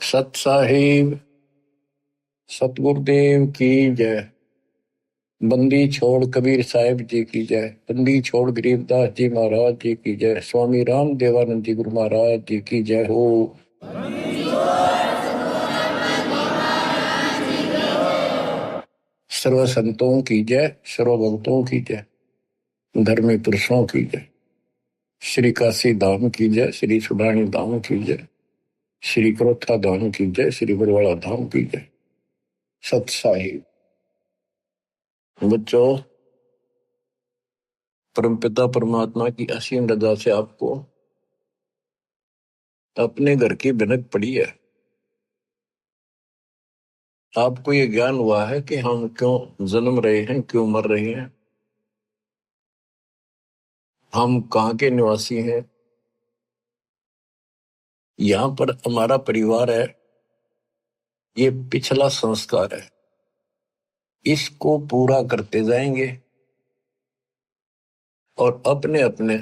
सत साहिब सतगुरुदेव की जय। बंदी छोड़ कबीर साहिब जी की जय। बंदी छोड़ गरीबदास जी महाराज जी की जय। स्वामी राम देवानंद जी गुरु महाराज जी की जय हो। सर्व संतों की जय, सर्व भक्तों की जय, धर्मी पुरुषों की जय। श्री काशी धाम की जय, श्री सुडानी धाम की जय, श्री क्रोथा धाम की जय, श्री बरवाड़ा धाम की जय। सत साहिब बच्चों, परमपिता परमात्मा की असीम रजा से आपको अपने घर की भनक पड़ी है। आपको ये ज्ञान हुआ है कि हम क्यों जन्म रहे हैं, क्यों मर रहे हैं, हम कहाँ के निवासी हैं। यहाँ पर हमारा परिवार है, ये पिछला संस्कार है, इसको पूरा करते जाएंगे और अपने अपने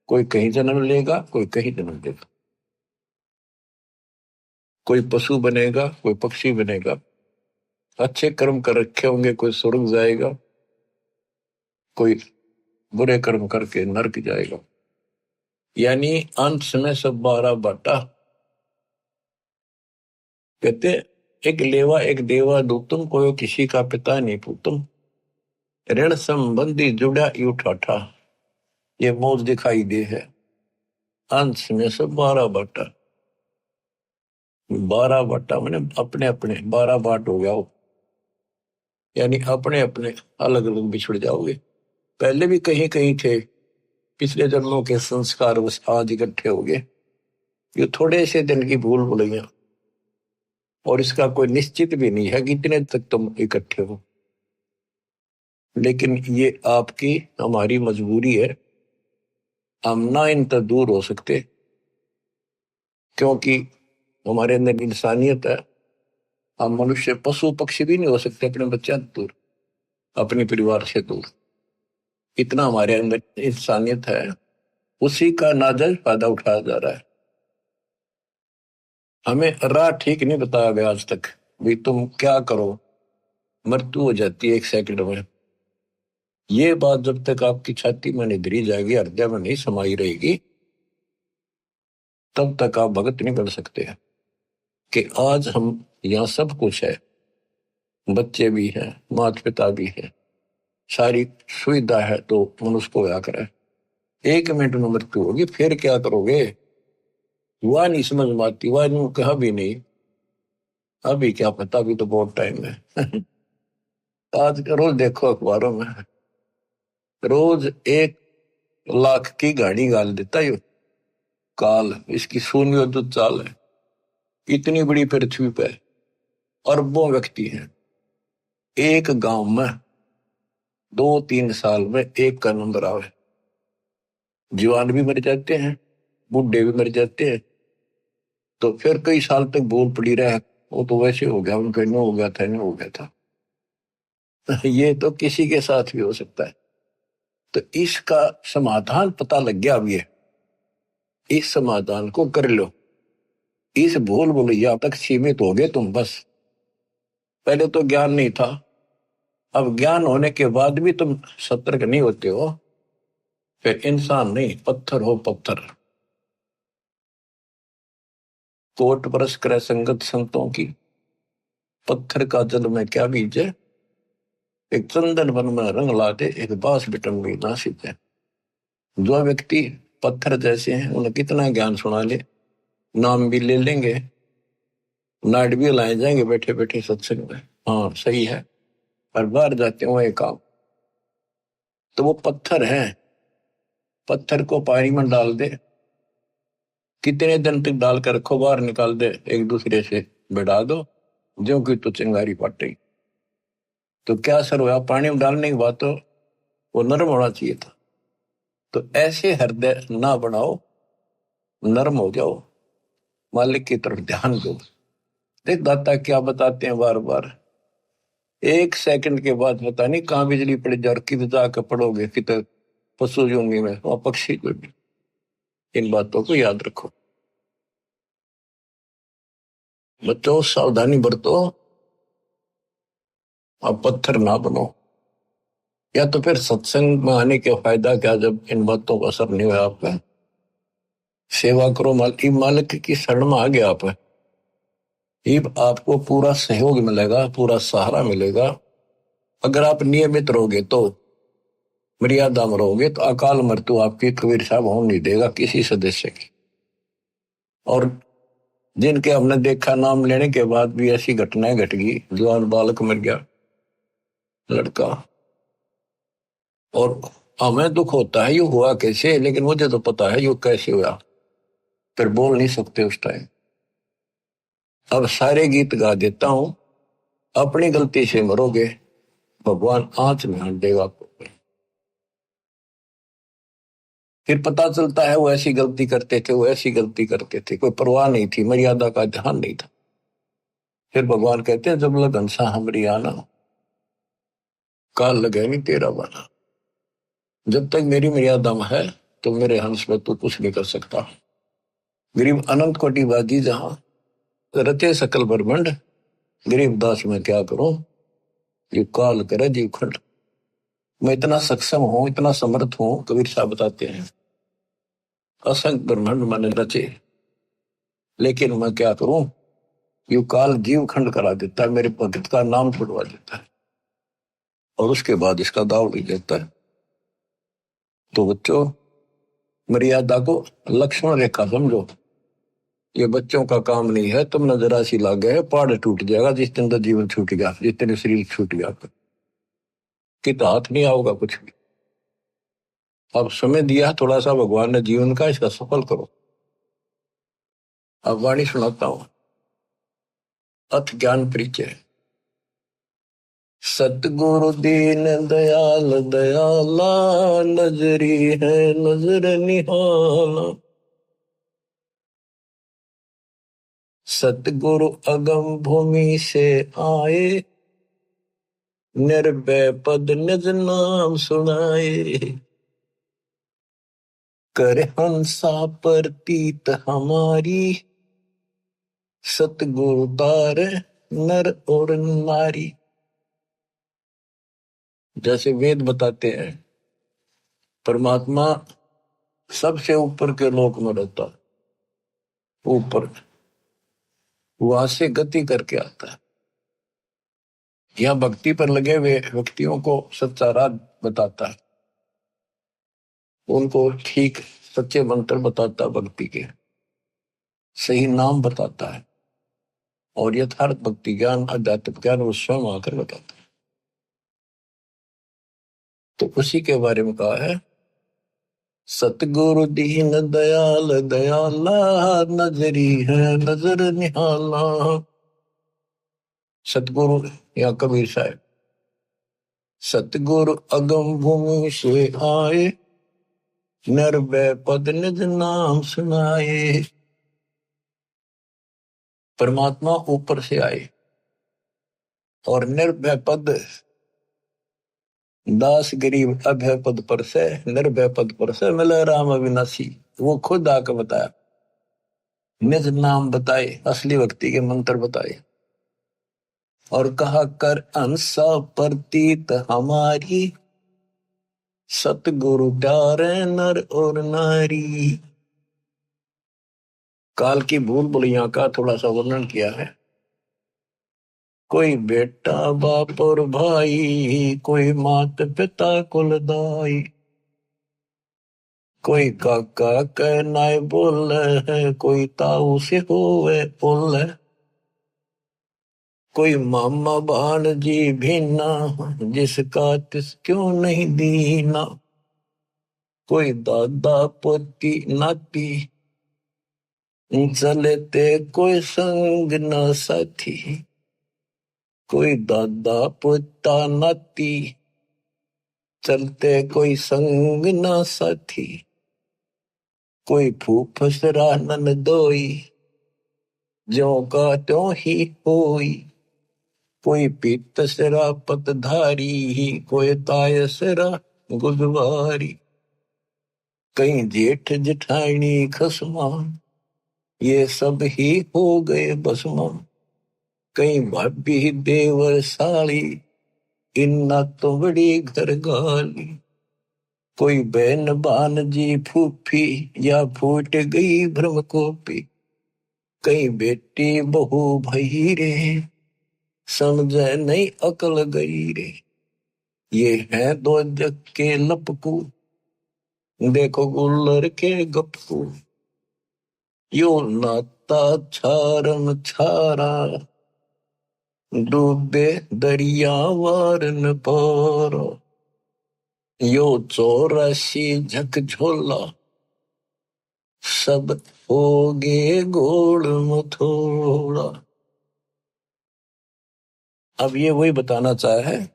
कोई कहीं जन्म लेगा, कोई कहीं जन्म लेगा, कोई पशु बनेगा, कोई पक्षी बनेगा। अच्छे कर्म कर रखे होंगे, कोई स्वर्ग जाएगा, कोई बुरे कर्म करके नरक जाएगा। यानी अंत में सब 12 बाटा। कहते एक लेवा एक देवा दूतम, कोई किसी का पिता नहीं पूतम। ऋण संबंधी जुड़ा यू ठाठा, ये मौज दिखाई दे है। अंश में सब 12 बाटा। 12 बाटा मैंने अपने अपने 12 बाट हो गया हो, यानी अपने अपने अलग अलग बिछड़ जाओगे। पहले भी कहीं कहीं थे, पिछले जन्मों के संस्कार बस आज इकट्ठे हो गए। ये थोड़े से दिन की भूल भुलैया, और इसका कोई निश्चित भी नहीं है कि इतने तक तुम इकट्ठे हो। लेकिन ये आपकी हमारी मजबूरी है, हम ना इन तक दूर हो सकते, क्योंकि हमारे अंदर इंसानियत है। हम मनुष्य पशु पक्षी भी नहीं हो सकते अपने बच्चे दूर, अपने परिवार से दूर। इतना हमारे अंदर इंसानियत है, उसी का नाजायज फायदा उठाया जा रहा है। हमें राह ठीक नहीं बताया गया आज तक, भी तुम क्या करो, मृत्यु हो जाती है 1 सेकंड में। ये बात जब तक आपकी छाती में नहीं धरी जाएगी, हृदय में नहीं समाई रहेगी, तब तक आप भगत नहीं बन सकते हैं। कि आज हम यहाँ सब कुछ है, बच्चे भी हैं, माता पिता भी है, सारी सुविधा है, तो मनुष्य को क्या करे। 1 मिनट में मृत्यु होगी, फिर क्या करोगे। वह नहीं समझ में आती, वह नहीं कहा भी नहीं, अभी क्या पता, अभी तो बहुत टाइम है। आज रोज देखो अखबारों में, रोज 1 लाख की गाड़ी गाल देता है काल। इसकी शून्य जो चाल है, इतनी बड़ी पृथ्वी पे अरबों व्यक्ति हैं। एक गांव में 2-3 साल में एक का नंबर आवे। जवान भी मर जाते हैं, बूढ़े भी मर जाते हैं, तो फिर कई साल तक बोल पड़ी रहे, वो तो वैसे हो गया, उनका नो हो गया था, नो हो गया था। ये तो किसी के साथ भी हो सकता है। तो इसका समाधान पता लग गया अभी है, इस समाधान को कर लो। इस भूल भुलैया तक सीमित हो गए तुम बस। पहले तो ज्ञान नहीं था, अब ज्ञान होने के बाद भी तुम सतर्क नहीं होते हो, फिर इंसान नहीं पत्थर हो पत्थर। कोट बरस करे संगत संतों की, पत्थर का जल में क्या बीजे। एक चंदन वन में रंग लाते, एक बांस बिटन में ना सीते। जो व्यक्ति पत्थर जैसे हैं, उन्हें कितना ज्ञान सुना ले, नाम भी ले लेंगे, नाट भी लाए जाएंगे बैठे बैठे सत्संग में, हाँ सही है, पर बाहर जाते हो एक काम, तो वो पत्थर है। पत्थर को पानी में डाल दे, कितने दिन तक डाल कर रखो, बाहर निकाल दे, एक दूसरे से बढ़ा दो, जो कि तो चिंगारी पाटे। तो क्या असर हुआ, पानी में डालने के बाद तो वो नरम होना चाहिए था। तो ऐसे हृदय ना बनाओ, नरम हो जाओ, मालिक की तरफ ध्यान दो। देख दाता क्या बताते हैं बार बार, 1 सेकंड के बाद पता नहीं कहाँ बिजली पड़ जाए और किधर जाकर पड़ोगे, किधर पशु जूंगी में वहां पक्षी को भी। इन बातों को याद रखो। बच्चों सावधानी बरतो, अब पत्थर ना बनो। या तो फिर सत्संग में आने का फायदा क्या जब इन बातों का असर नहीं हुआ आप पे। सेवा करो, मालिक की शरण में आ गया आप, ये आपको पूरा सहयोग मिलेगा, पूरा सहारा मिलेगा। अगर आप नियमित रहोगे तो, मर्यादा में रहोगे तो अकाल मृत्यु आपकी कबीर साहब होने नहीं देगा किसी सदस्य की। और जिनके हमने देखा नाम लेने के बाद भी ऐसी घटनाएं घट गई, जवान बालक मर गया लड़का, और हमें दुख होता है ये हुआ कैसे, लेकिन मुझे तो पता है ये कैसे हुआ, फिर बोल नहीं सकते उस टाइम। अब सारे गीत गा देता हूं, अपनी गलती से मरोगे भगवान आंच में हाथ देगा आपको। फिर पता चलता है वो ऐसी गलती करते थे, वो ऐसी गलती करते थे, कोई परवाह नहीं थी, मर्यादा का ध्यान नहीं था। फिर भगवान कहते हैं जब लग हंसा हमरी आना, काल लगे नहीं तेरा बना। जब तक मेरी मर्यादा में है तो मेरे हंस में तो कुछ नहीं कर सकता। गरीब अनंत कोटिवादी जहां रचे सकल ब्रह्मंड, गरीब दास में क्या करूं, ये काल करे जीव खंड। मैं इतना सक्षम हूं, इतना समर्थ हूं, कबीर साहब बताते हैं असंख्य ब्रह्मांड मैंने रचे, लेकिन मैं क्या करूं, यू काल जीव खंड करा देता है, मेरे भगत का नाम छुड़वा देता है और उसके बाद इसका दाव भी देता है। तो बच्चों मर्यादा को लक्ष्मण रेखा समझो, ये बच्चों का काम नहीं है। तुम जरा सी लाग गए पहाड़ टूट जाएगा, जिस दिन तो जीवन छूट गया, जिस दिन शरीर छूट गया कि तो हाथ नहीं आओगा कुछ भी। अब समय दिया थोड़ा सा भगवान ने जीवन का, इसका सफल करो। अब वाणी सुनाता हूं, अथ ज्ञान परिचय। सतगुरु दीन दयाल दयाला, नजरी है नजर निहाला। सतगुरु अगम भूमि से आए, निर्भय पद निज नाम सुनाए। कर हंसा प्रतीत हमारी, सतगुरु तार नर और नारी। जैसे वेद बताते हैं परमात्मा सबसे ऊपर के लोक में रहता है, ऊपर वहां से गति करके आता है। यह भक्ति पर लगे हुए व्यक्तियों को सच्चा राह बताता है, उनको ठीक सच्चे मंत्र बताता है, भक्ति के सही नाम बताता है, और यथार्थ भक्ति ज्ञान आध्यात्मिक ज्ञान वो स्वयं आकर बताता है। तो उसी के बारे में कहा है, सतगुरु दीन दयाल दयाला, नजरी है नजर निहाला। सतगुरु या कबीर साहब, सतगुरु अगम भूमि से आए, निर्भय पद निज नाम सुनाए। परमात्मा ऊपर से आए और निर्भय पद, दास गरीब अभय पद पर से, निर्भय पद पर से मिले राम अविनाशी। वो खुद आकर बताया, निज नाम बताए, असली भक्ति के मंत्र बताए, और कहा कर अंसा प्रतीत हमारी, सतगुरु प्यारे नर और नारी। काल की भूल भुलैया का थोड़ा सा वर्णन किया है। कोई बेटा बाप और भाई, कोई मात पिता कुलदाई, कोई काका कहनाए बोल है, कोई ताऊ से होवे बोल है, कोई मामा भाणजी भीना, जिसका तिस क्यों नहीं दीना, कोई दादा पोती नाती, चलते कोई संग न साथी, कोई दादा पोता नाती, चलते कोई संग न साथी, कोई फूफसरा ननदोई, ज्यों का त्यों ही होई, कोई पीतसरा पतधारी, कोई तायसरा गुजवारी, कहीं जेठ जेठानी खसमा, ये सब ही हो गए बसमा, कई भाभी देवर साली, इन्ना तो बड़ी घर गाली। कोई बहन बान जी फूफी, या फूट गई भ्रम कोपी। कई बेटी बहू भई रे, समझे नहीं अकल गई रे। ये है दो जग के लपकू, देखो गुल्लर के गपकू। यो नाता छारम छारा, डूबे दरिया वार न पारा। यो 84 झकझोला, सब होगे गोड़ मथोड़ा। अब ये वही बताना चाहे है,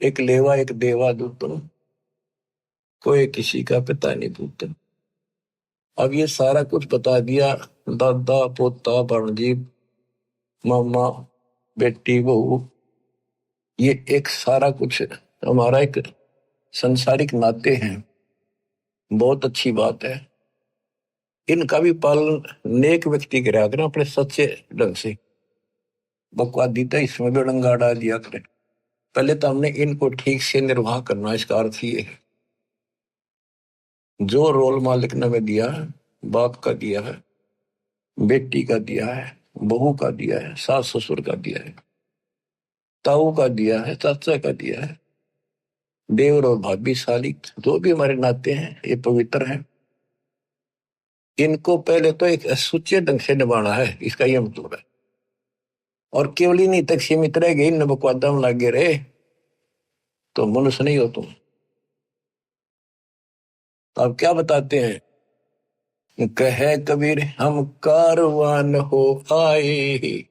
एक लेवा एक देवा दूतन, कोई किसी का पिता नहीं पूतन। अब ये सारा कुछ बता दिया, दादा पोता भांजी मामा बेटी बहू, ये एक सारा कुछ हमारा एक संसारिक नाते हैं। बहुत अच्छी बात है। इनका भी पालन नेक व्यक्ति करा करें अपने सच्चे ढंग से। बकवादी तो इसमें भी डंगा डाल दिया करें। पहले तो हमने इनको ठीक से निर्वाह करना, इसका अर्थ ये है जो रोल मालिक ने हमें दिया है, बाप का दिया है, बेटी का दिया है, बहू का दिया है, सास ससुर का दिया है, ताऊ का दिया है, चाचा का दिया है, देवर और भाभी साली, जो भी हमारे नाते हैं ये पवित्र हैं। इनको पहले तो एक सुच्चे ढंग से निभाना है, इसका यह मतलब है। और केवल इन्हीं तक सीमित रह गए, इन बकवादा में लगे रहे तो मनुष्य नहीं हो तुम। तो अब क्या बताते हैं, कहे कबीर हम कारवान हो आए,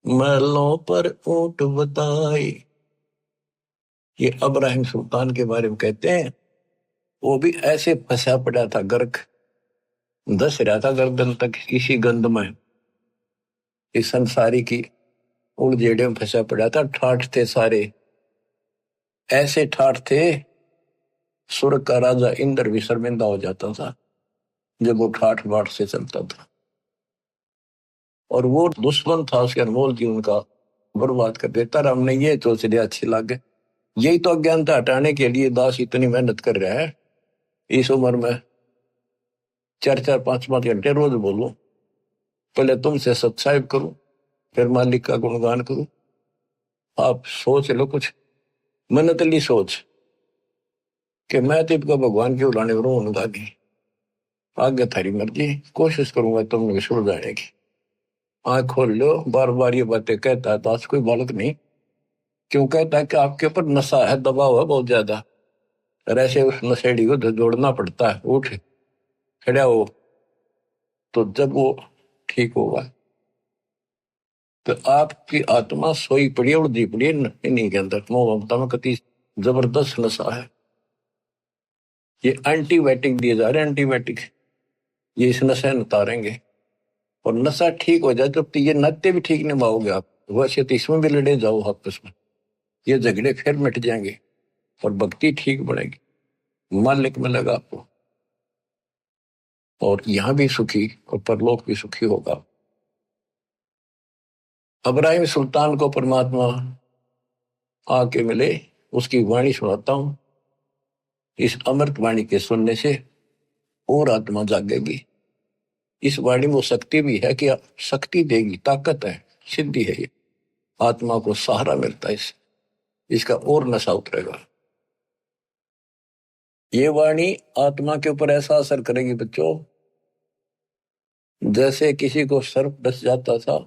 महलों पर ऊंट बताए। ये अब्राहिम सुल्तान के बारे में कहते हैं, वो भी ऐसे फंसा पड़ा था, गर्क धस रहा था गर्दन तक इसी गंध में, इस संसारी की उड़जेड़े में फंसा पड़ा था। ठाठ थे सारे, ऐसे ठाठ थे स्वर्ग का राजा इंद्र भी शर्मिंदा हो जाता था जब वो ठाठ बाट से चलता था। और वो दुश्मन था उसके अनमोल जीवन का, बर्बाद कर देता। राम ने ये सोच लिया अच्छी लगे, यही तो अज्ञानता हटाने के लिए दास इतनी मेहनत कर रहा है। इस उम्र में 4-4 5-5 घंटे रोज बोलो, पहले तुमसे सत्साहिब करूं, फिर मालिक का गुणगान करूं। आप सोच लो कुछ मनतली सोच कि मैं तो इनका भगवान की उड़ाने उनका की आगे थारी मर्जी, कोशिश करूंगा तुमने सुलझाने की। आंख खोल लो, बार बार ये बातें कहता है दास, कोई बालक नहीं। क्यों कहता है कि आपके ऊपर नशा है, दबाव है बहुत ज्यादा, और ऐसे उस नशेड़ी को जोड़ना पड़ता है। उठ खड़ा हो, तो जब वो ठीक होगा। तो आपकी आत्मा सोई पड़ी और दी पड़ी इन्हीं के अंदर, मोह ममता में कति जबरदस्त नशा है। ये एंटीबायोटिक दिए जा रहे हैं, एंटीबायोटिक, ये इस नशे में उतारेंगे। और नशा ठीक हो जाए तो ये नाते भी ठीक निभाओगे आप, वैसे तो इसमें भी लड़े जाओ आपस में, ये झगड़े फिर मिट जाएंगे और भक्ति ठीक बढ़ेगी, मालिक मिलेगा आपको, और यहां भी सुखी और परलोक भी सुखी होगा। अब्राहिम सुल्तान को परमात्मा आके मिले, उसकी वाणी सुनाता हूं। इस अमृत वाणी के सुनने से और आत्मा जागेगी। इस वाणी में वो शक्ति भी है कि शक्ति देगी, ताकत है, सिद्धि है। ये आत्मा को सहारा मिलता है, इसका और नशा उतरेगा। ये वाणी आत्मा के ऊपर ऐसा असर करेगी बच्चों, जैसे किसी को सर्प डस जाता था।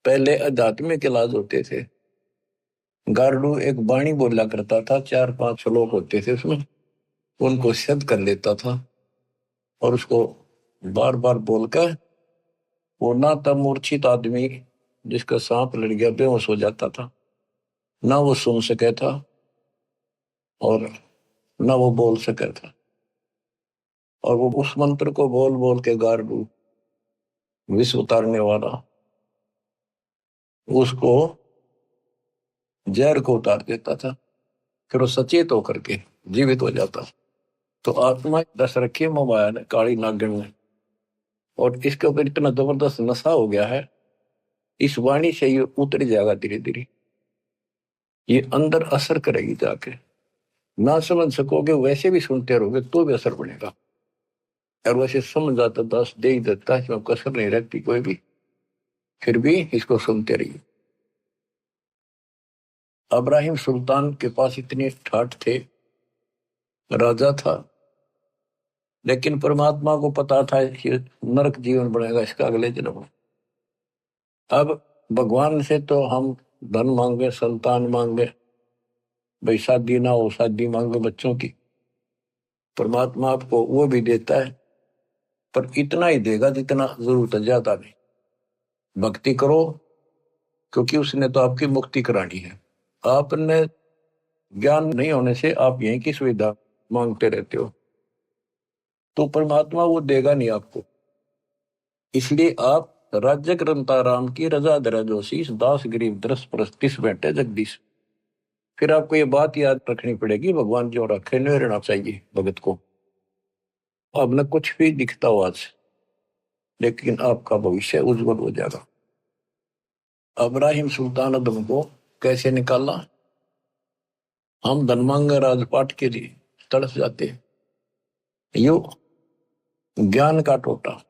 पहले आध्यात्मिक इलाज होते थे, गार्डू एक वाणी बोला करता था, 4-5 श्लोक होते थे उसमें, उनको सिद्ध कर लेता था और उसको बार बार बोलकर वो ना तब मूर्छित आदमी जिसका सांप लड़ गया बेहोश हो जाता था, ना वो सुन सके था और ना वो बोल सके था। और वो उस मंत्र को बोल बोल के गार्डू विष उतारने वाला उसको जहर को उतार देता था, फिर वो सचेत होकर के जीवित हो जाता। तो आत्मा दस रखी है माया ने, काली नागिन ने, और इसके ऊपर इतना जबरदस्त नशा हो गया है इस वाणी से ये उतर जाएगा धीरे धीरे, ये अंदर असर करेगी जाके। ना समझ सकोगे वैसे भी सुनते रहोगे तो भी असर पड़ेगा। और वैसे समझ आता दास दे ही देता है, इसमें कसर नहीं रहती कोई भी, फिर भी इसको सुनते रहिए। इब्राहिम सुल्तान के पास इतने ठाठ थे, राजा था, लेकिन परमात्मा को पता था कि नरक जीवन बनेगा इसका अगले जन्म में। अब भगवान से तो हम धन मांगे, संतान मांगे, भाई शादी ना हो, शादी मांगे बच्चों की, परमात्मा आपको वो भी देता है, पर इतना ही देगा जितना जरूरत है, ज्यादा नहीं। भक्ति करो, क्योंकि उसने तो आपकी मुक्ति करानी है। आपने ज्ञान नहीं होने से आप यहीं की सुविधा मांगते रहते हो, तो परमात्मा वो देगा नहीं आपको। इसलिए आप राज्य ग्रंथा राम की रजा दरा जोशीस दास गरीब दरस परस्तिस बैठे जगदीश। फिर आपको ये बात याद रखनी पड़ेगी, भगवान जो रखे नहीं रहना चाहिए भगत को। अब न कुछ भी दिखता हो आज, लेकिन आपका भविष्य उज्जवल हो जाएगा। इब्राहिम सुल्तान अदम को कैसे निकाला? हम धनमांग राजपाट के लिए तड़प जाते हैं। यो ज्ञान का टोटा,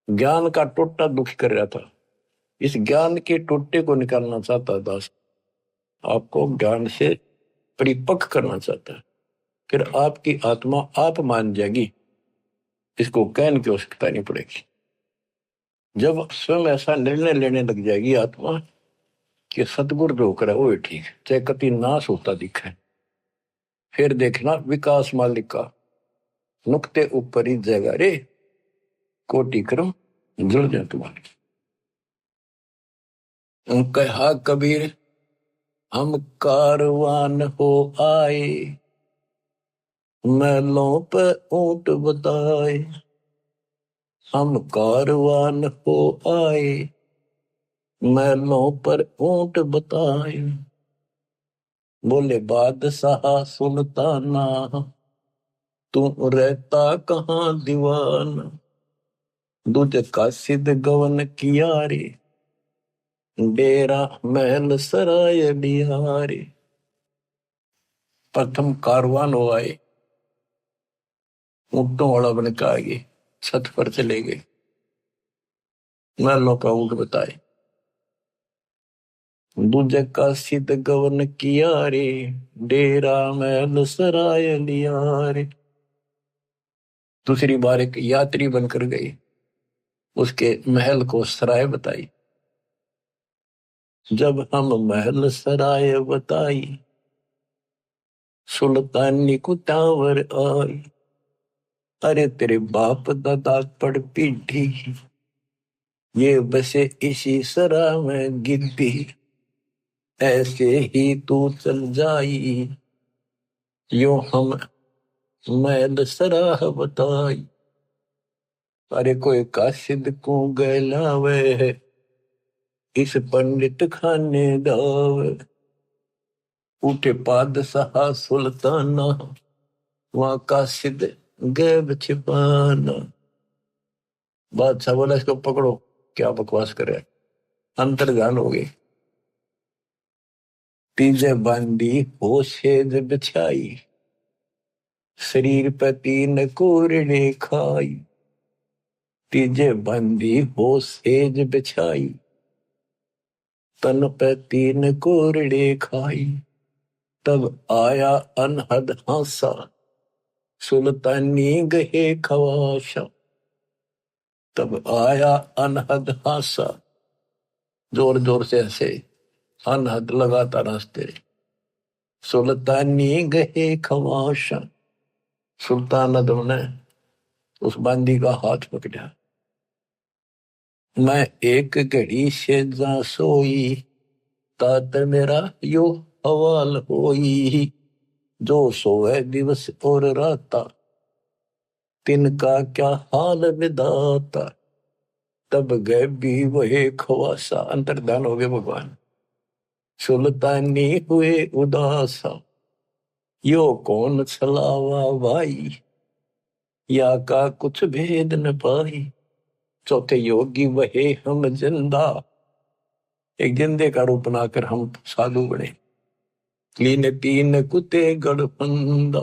ज्ञान का टोटा दुख कर रहा था, इस ज्ञान के टोटे को निकालना चाहता दास, आपको ज्ञान से परिपक्व करना चाहता है। फिर आपकी आत्मा आप मान जाएगी, इसको कहने की आवश्यकता नहीं पड़ेगी। जब स्वयं ऐसा निर्णय लेने लग जाएगी आत्मा कि सतगुरु जो करे वो ठीक, चाहे कति नाश होता दिखे, फिर देखना विकास मालिक का नुक्ते ऊपर ही जगह रे, कोटि क्रम जुड़ जाए तुम्हारी। कहा कबीर हम कारवान हो आए, महलों पे ऊंट बताए। हम कारवान हो आए, महलों पर ऊंट बताए। बोले बादशाह सुल्ताना, तू रहता कहाँ दीवाना। दूज का सिद्ध गवन किया रे, डेरा महल सराय बिहारी। प्रथम कारवान हो आए, ऊंटों वाला बन के आगे छत पर चले गए, महलों का ऊंट बताए। दूजे का सिद्ध गवन किया रे, डेरा महल सराय लिया रे। दूसरी बार एक यात्री बनकर गई, उसके महल को सराय बताई। जब हम महल सराय बताई, सुल्तानी कुतावर आई। अरे तेरे बाप दादा पड़ पीढ़ी, ये बसे इसी सरा में गिद्दी। ऐसे ही तू चल जाई, यो हम महल सराह बताई। अरे कोई कासिद को गैलावे, इस पंडित खाने दावे। उठे पादशाह सुल्ताना, वहां कासिद गैब छिपाना। बादशाह बोला इसको पकड़ो, क्या बकवास करे, अंतर्ध्यान हो गई। तीजे बांधी हो सेज बिछाई, शरीर पे तीन कोरड़े खाई। तीजे बांधी हो सेज बिछाई, तन पे तीन कोरड़े खाई। तब आया अनहद हासा, सुल्तानी गहे खवाशा। तब आया अनहद हासा, जोर जोर से हंसे, अनहद लगातार हंसते। सुल्तानी गहे खवाशा, सुल्तान अदम ने उस बांदी का हाथ पकड़ा। मैं एक घड़ी से जा सोई, तात मेरा यो हवाल होई। जो सोए दिवस और राता, तिनका क्या हाल विदाता। तब गए भी वही खवासा, अंतर्धान हो गए भगवान। सुल्तानी हुए उदासा, यो कौन छलावा भाई, या का कुछ भेद न पाई। चौथे योगी वहे हम जिंदा, एक जिंदे का रूप बनाकर हम साधु बने। लीन तीन कुत्ते गड़फंदा,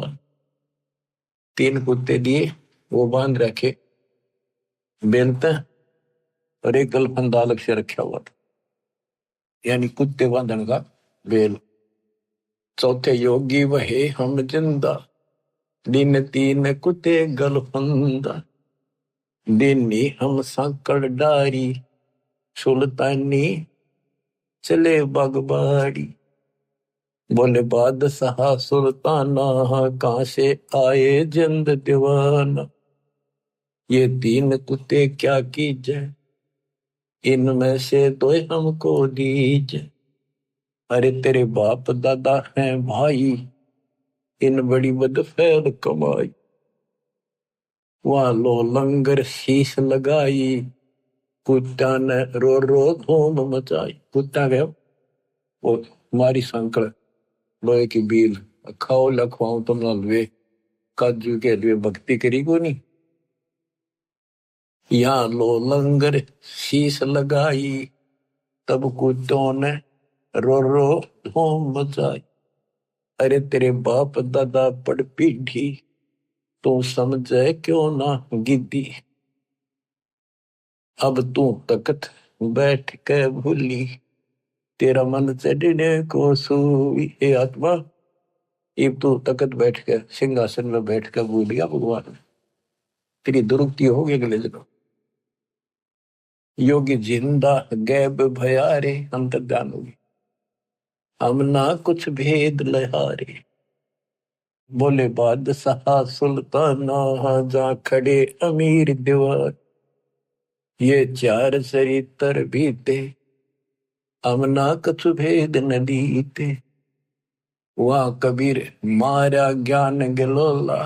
तीन कुत्ते दिए, वो बांध रखे बेलते, और एक गलफंदा अलग से रखा हुआ था, यानी कुत्ते बांधन का बेल। चौथे योगी वहे हम जिंदा, दिन तीन कुत्ते गलफंदा, दिनी हम सांकड़ डारी, सुल्तानी चले बागबाड़ी। बोले बादशाह सुल्ताना, कहां से आए जिंद दीवाना, ये तीन कुत्ते क्या कीजे, इनमें से तो हमको दीजे। अरे तेरे बाप दादा हैं भाई, इन बड़ी बदफैल कमाई, वहां लो लंगर शीश लगाई, कुत्ता ने रो रो धूम मचाई। कुत्ता गया वो मारी संकड़ लोहे की बील, खाओ लखवाऊं तुम लवे, काजू के लिए भक्ति करी को नहीं। यहाँ लो लंगर शीश लगाई, तब कुत्तों ने रो रो धूम मचाई। अरे तेरे बाप दादा पड़ पीढ़ी, तू समझे क्यों ना गिद्दी, अब तू तकत बैठ के भूली, तेरा मन चढ़ने को सूई। हे आत्मा, अब तू तकत बैठ के सिंहासन में बैठ के भूल गया भगवान, तेरी दुरुक्ति हो गई अगले जन्म। योगी जिंदा गैब भयारे, अंतर्ध्यान होगी, हम ना कुछ भेद लहारे। बोले बादशाह सुल्ताना, जा खड़े अमीर दीवार, ये चार चरित्र बीते, हम ना कुछ भेद न दीते। वहां कबीर मारा ज्ञान गलोला,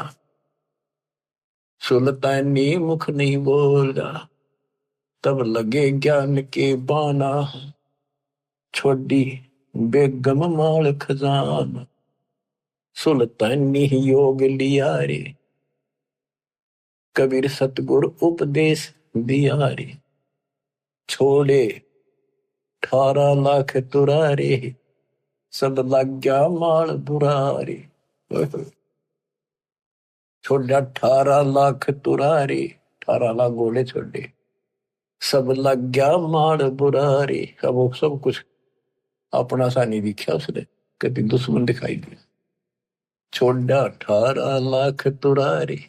सुल्तानी मुख नहीं बोला, तब लगे ज्ञान के बाना, छोड़ी बेगम माल खजाना, सुल्तानी योग लिया रे, कबीर सतगुरु उपदेश दिया रे, छोड़े 18 लाख तुरारे, सब लग गया माल बुरारे। छोड़ा 18 लाख तुरारे, 18 लाख घोड़े छोड़े, सब लग गया माल बुरारे। अब वो सब कुछ अपना सा नहीं दिखा उसने, कभी दुश्मन दिखाई दिया। छोड़ा 18 लाख तुरारे,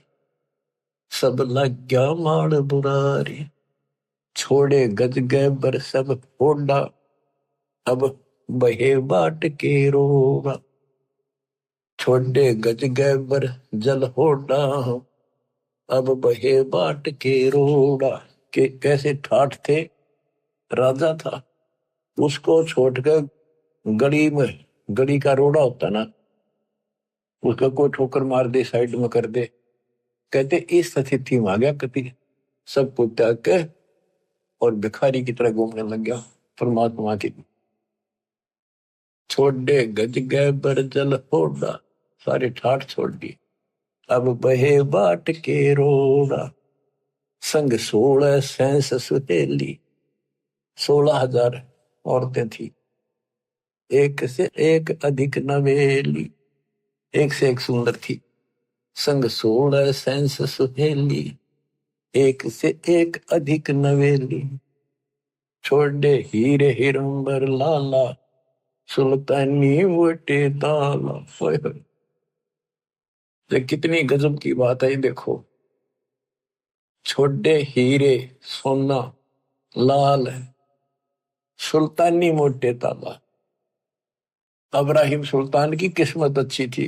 सब लग गया माल बुरारे, छोड़े गज गए बर सब फोड़ा, अब बहे बाट के रोगा। छोड़े गज गए बर जल होड़ा, अब बहे बाट के रोड़ा। के कैसे ठाठ थे, राजा था, उसको छोड़कर गली में, गली का रोड़ा होता ना, उसका कोई ठोकर मार दे, साइड में कर दे, कहते इस स्थिति में आ गया कति, सब कुछ त्याग के और भिखारी की तरह घूमने लग गया परमात्मा की। छोड़े गज गए बर जल होड़ा, सारे ठाठ छोड़ दिए, अब बहे बाट के रोड़ा। संग 16 सहस सुहेली, 16,000 औरतें थी, एक से एक अधिक नवेली, एक से एक सुंदर थी। संग 16 सहस सुहेली, एक से एक अधिक नवेली, छोड़े हीरे हिरंबर लाला, सुल्तानी वोटे दाला। कितनी गजब की बात है देखो, छोड़े हीरे सोना लाल है, सुल्तानी मोटे ताला। अब्राहिम सुल्तान की किस्मत अच्छी थी।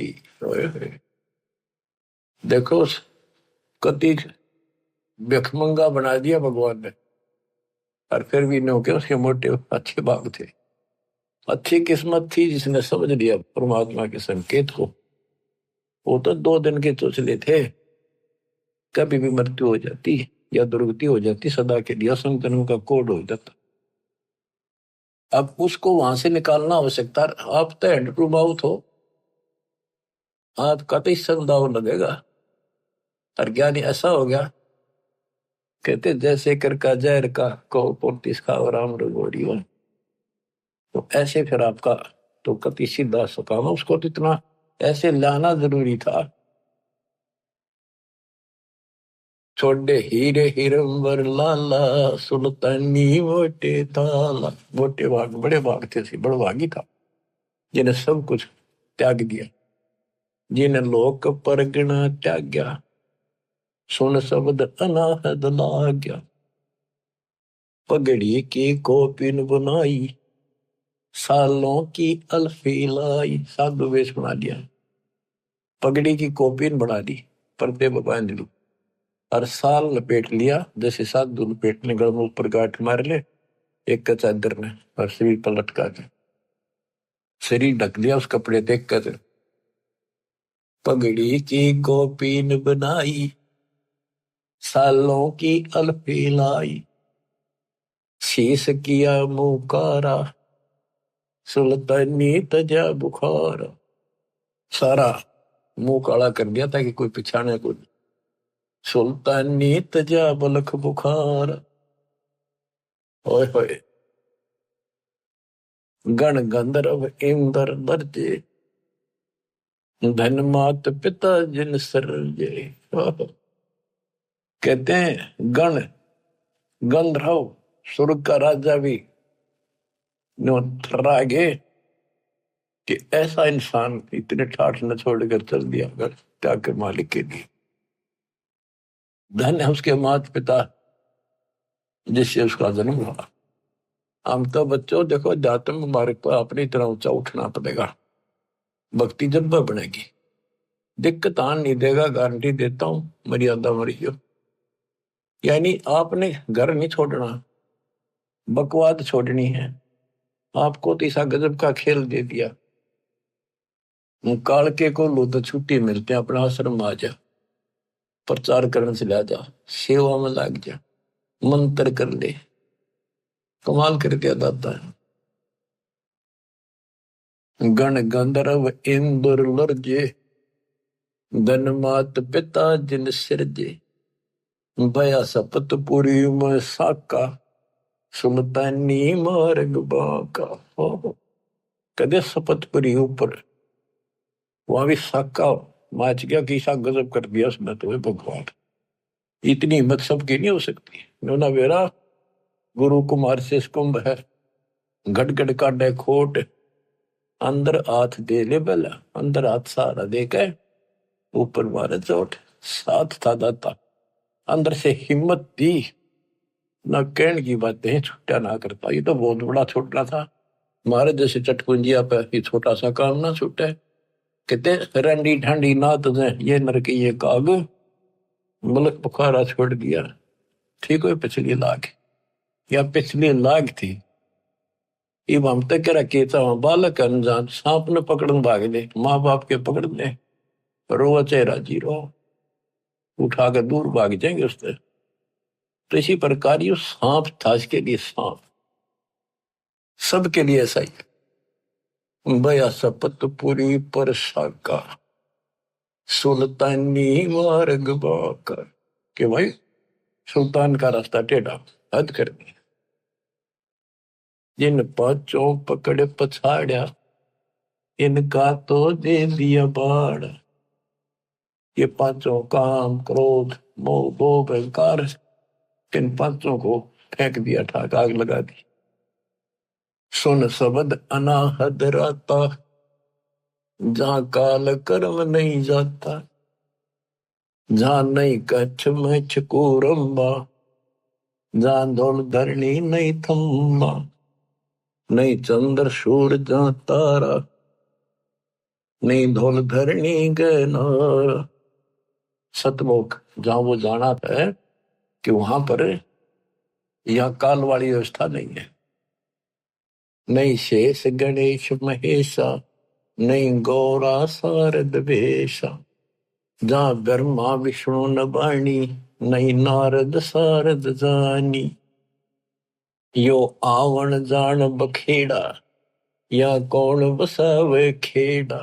देखो कति भिखमंगा बना दिया भगवान ने, और फिर भी नो के उसके मोटे अच्छे भाग थे। अच्छी किस्मत थी जिसने समझ लिया परमात्मा के संकेत को। वो तो 2 दिन के चोचले थे, कभी भी मृत्यु हो जाती या दुर्गति हो जाती, सदा के लिए असंग जन्म का कोड हो जाता। अब उसको वहां से निकालना आवश्यकता। आप तो हैंड टू माउथ हो, हाथ का तो संदाव लगेगा। और ज्ञानी ऐसा हो गया, कहते जैसे कर का जहर का को पोतिस का राम रगोड़ी हो। तो ऐसे फिर आपका तो कति सीधा सकाम, उसको तो इतना ऐसे लाना जरूरी था। छोड़े हीरे हिरंबर लाला, सुल्तानी मोटे ताला। मोटे भाग बड़े भाग थे, सी बड़ भागी था जिन्हें सब कुछ त्याग दिया, जिन्हें लोक परगना त्याग्या, सुन शब्द अनाहद लाग्या। पगड़ी की कोपिन बनाई, सालों की अल्फी लाई। साधु वेश बना दिया, पगड़ी की कोपिन बना दी, पर्दे पर बांध ली, और साल लपेट लिया, जैसे साधु लपेटने गल में ऊपर गांठ मार ले एक चादर ने, और शरीर पर लटका के शरीर ढक लिया उस कपड़े देख कर। पगड़ी की कोपिन बनाई, सालों की अल्फी लाई। शीश किया मुकारा, सुल्तानी तजा बुखारा। सारा मुंह काला कर दिया ताकि कोई पिछाने को। सुल्तानी तजा बलख बुखार। ओए होए, गण गंधर्व इंद्र दर्जे, धन मात पिता जिन सरजे। कहते हैं गण गंधर्व स्वर्ग का राजा भी थर्रा गए कि ऐसा इंसान इतने ठाठ न छोड़कर चल दिया अगर त्याग के मालिक के लिए। धन है उसके माता पिता जिससे उसका जन्म हुआ। हम तो बच्चों देखो, अध्यात्म मार्ग पर अपनी तरह ऊंचा उठना पड़ेगा, भक्ति जज्बा बनेगी। दिक्कत आन नहीं देगा, गारंटी देता हूं, मर्यादा मरियो। यानी आपने घर नहीं छोड़ना, बकवाद छोड़नी है। आपको तो ऐसा गजब का खेल दे दिया, काल के को लो तो छुट्टी मिलते हैं, अपना आश्रम आ जा, प्रचार करने से ला जा, सेवा में लग जा, मंत्र कर ले। कमाल कर दिया दाता है। गण गंधर्व इंद्र लर्जे, धन मात पिता जिन सिरजे। भया सपतपुरी में साका, सुल्तानी मार्ग बाका। कदे सपतपुरी ऊपर वहां भी साका माच गया, किसा गजब कर दिया उसने तो भगवान। इतनी हिम्मत सबकी नहीं हो सकती। नोना वेरा गुरु कुमार से कुंभ है, घट काटे खोट, अंदर हाथ दे ले बेला, अंदर हाथ सहारा दे के ऊपर मारे चोट। साथ था दाता, अंदर से हिम्मत दी, ना कहने की बातें छुट्टा ना करता। ये तो बहुत बड़ा छोटा था, मारे जैसे चटपुंजिया पे ये छोटा सा काम ना छूटे। कहते रंडी ठंडी ना तुझे ये नर की ये काग, मुल्क बुखारा छोड़ दिया। ठीक है, पिछली लाख या पिछली लाख थी। इब हम तक रखे बालक अनजान सांप ने पकड़न भाग ले, माँ बाप के पकड़ ले, रो चेहरा जीरो उठा कर दूर भाग जाएंगे उससे। तो इसी प्रकार ये सांप था, इसके लिए सांप सबके लिए ऐसा ही। भया सपतपुरी पर साका, सुल्तानी मार्ग बाका। कि भाई सुल्तान का रास्ता टेढ़ा, हद कर दी। जिन पांचों पकड़ पछाड़ा, इनका तो दे दिया बाड़। ये पांचों काम क्रोध मोह भोग अहंकार, इन पांचों को फेंक दिया, ठाक आग लगा दी। सुन शब्द अनाहद राता, जहां काल कर्म नहीं जाता, जहां नहीं कच्छ मच्छ कूरम्बा, जहां धौल धरणी नहीं थम्बा, नहीं चंद्र सूर जहां तारा, नहीं धौल धरणी गनारा। सतलोक जहां वो जाना है कि वहां पर यह काल वाली व्यवस्था नहीं है। नहीं शेष गणेश महेशा, नहीं गौरा शारद वेशा, जहां ब्रह्मा विष्णु नबाणी, नहीं नारद शारद जानी। यो आवण जान बखेड़ा, या कौन बसावे खेड़ा।